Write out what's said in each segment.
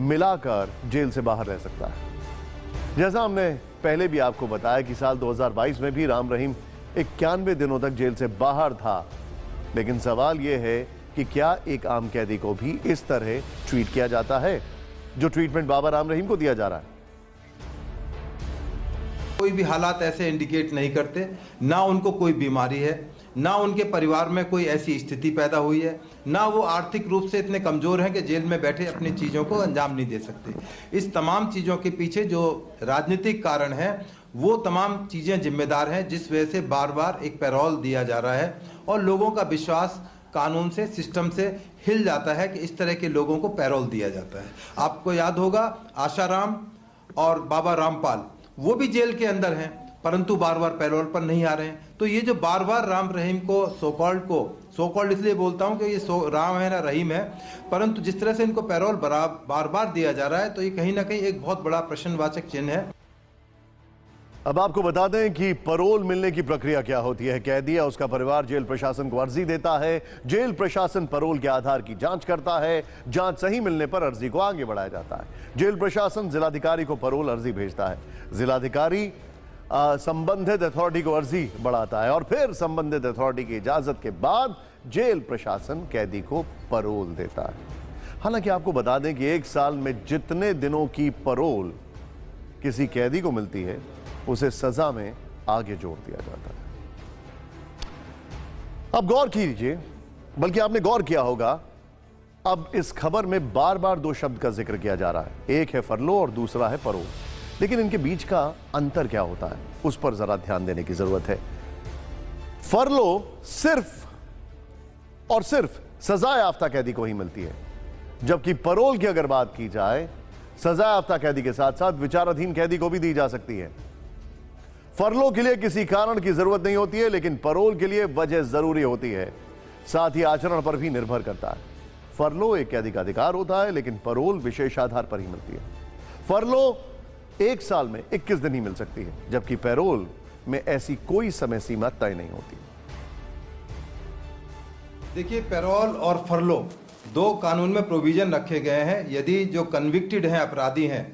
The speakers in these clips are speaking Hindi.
मिलाकर जेल से बाहर रह सकता है। जैसा हमने पहले भी आपको बताया कि साल 2022 में भी राम रहीम 91 दिनों तक जेल से बाहर था, लेकिन सवाल यह है कि क्या एक आम कैदी को भी इस तरह ट्रीट किया जाता है जो ट्रीटमेंट बाबा राम रहीम को दिया जा रहा है? कोई भी हालात ऐसे इंडिकेट नहीं करते, ना उनको कोई बीमारी है, ना उनके परिवार में कोई ऐसी स्थिति पैदा हुई है, ना वो आर्थिक रूप से इतने कमजोर हैं कि जेल में बैठे अपनी चीज़ों को अंजाम नहीं दे सकते। इस तमाम चीज़ों के पीछे जो राजनीतिक कारण है वो तमाम चीज़ें जिम्मेदार हैं, जिस वजह से बार बार एक पैरोल दिया जा रहा है और लोगों का विश्वास कानून से, सिस्टम से हिल जाता है कि इस तरह के लोगों को पैरोल दिया जाता है। आपको याद होगा आशाराम और बाबा रामपाल, वो भी जेल के अंदर हैं परंतु बार बार पैरोल पर नहीं आ रहे हैं। तो ये जो बार बार राम रहीम को सो कॉल्ड इसलिए बोलता हूं कि ये राम है ना रहीम है, परंतु जिस तरह से इनको पैरोल बार बार दिया जा रहा है तो ये कहीं ना कहीं एक बहुत बड़ा प्रश्नवाचक चिन्ह है। अब आपको बता दें कि पैरोल मिलने की प्रक्रिया क्या होती है। कैदी या उसका परिवार जेल प्रशासन को अर्जी देता है, जेल प्रशासन पैरोल के आधार की जांच करता है, जांच सही मिलने पर अर्जी को आगे बढ़ाया जाता है। जेल प्रशासन जिलाधिकारी को पैरोल अर्जी भेजता है, जिलाधिकारी संबंधित अथॉरिटी को अर्जी बढ़ाता है और फिर संबंधित अथॉरिटी की इजाजत के बाद जेल प्रशासन कैदी को पैरोल देता है। हालांकि आपको बता दें कि एक साल में जितने दिनों की पैरोल किसी कैदी को मिलती है उसे सजा में आगे जोड़ दिया जाता है। अब गौर कीजिए, बल्कि आपने गौर किया होगा, अब इस खबर में बार बार दो शब्द का जिक्र किया जा रहा है, एक है फरलो और दूसरा है पैरोल। लेकिन इनके बीच का अंतर क्या होता है उस पर जरा ध्यान देने की जरूरत है। फरलो सिर्फ और सिर्फ सजा याफ्ता कैदी को ही मिलती है, जबकि पैरोल की अगर बात की जाए सजा याफ्ता कैदी के साथ साथ विचाराधीन कैदी को भी दी जा सकती है। फरलो के लिए किसी कारण की जरूरत नहीं होती है, लेकिन पैरोल के लिए वजह जरूरी होती है, साथ ही आचरण पर भी निर्भर करता है। फरलो एक कैदी का अधिकार होता है, लेकिन पैरोल विशेष आधार पर ही मिलती है। फरलो एक साल में 21 दिन ही मिल सकती है, जबकि पैरोल में ऐसी कोई समय सीमा तय नहीं होती। देखिए, पैरोल और फरलो दो कानून में प्रोविजन रखे गए हैं। यदि जो कन्विक्टेड हैं, अपराधी हैं,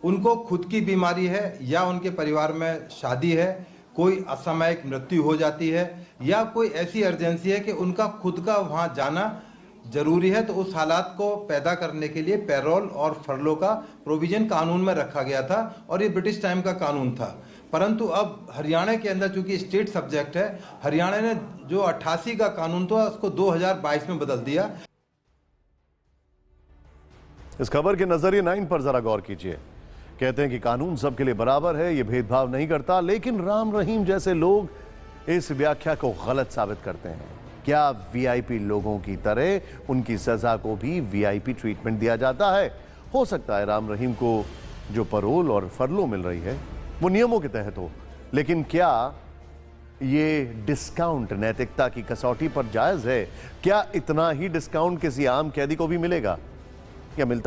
उनको खुद की बीमारी है या उनके परिवार में शादी है, कोई असामयिक मृत्यु हो जाती है या कोई ऐसी अर्जेंसी है कि उनका खुद का वहां जाना जरूरी है, तो उस हालात को पैदा करने के लिए पैरोल और फरलो का प्रोविजन कानून में रखा गया था और ये ब्रिटिश टाइम का कानून था। परंतु अब हरियाणा के अंदर चूंकि स्टेट सब्जेक्ट है, हरियाणा ने जो 88 का कानून था उसको 2022 में बदल दिया। इस खबर के नजरिए 9 पर जरा गौर कीजिए। कहते हैं कि कानून सबके लिए बराबर है, यह भेदभाव नहीं करता, लेकिन राम रहीम जैसे लोग इस व्याख्या को गलत साबित करते हैं। क्या वीआईपी लोगों की तरह उनकी सजा को भी वीआईपी ट्रीटमेंट दिया जाता है? हो सकता है राम रहीम को जो पैरोल और फरलो मिल रही है वो नियमों के तहत हो, लेकिन क्या ये डिस्काउंट नैतिकता की कसौटी पर जायज है? क्या इतना ही डिस्काउंट किसी आम कैदी को भी मिलेगा या मिलता है?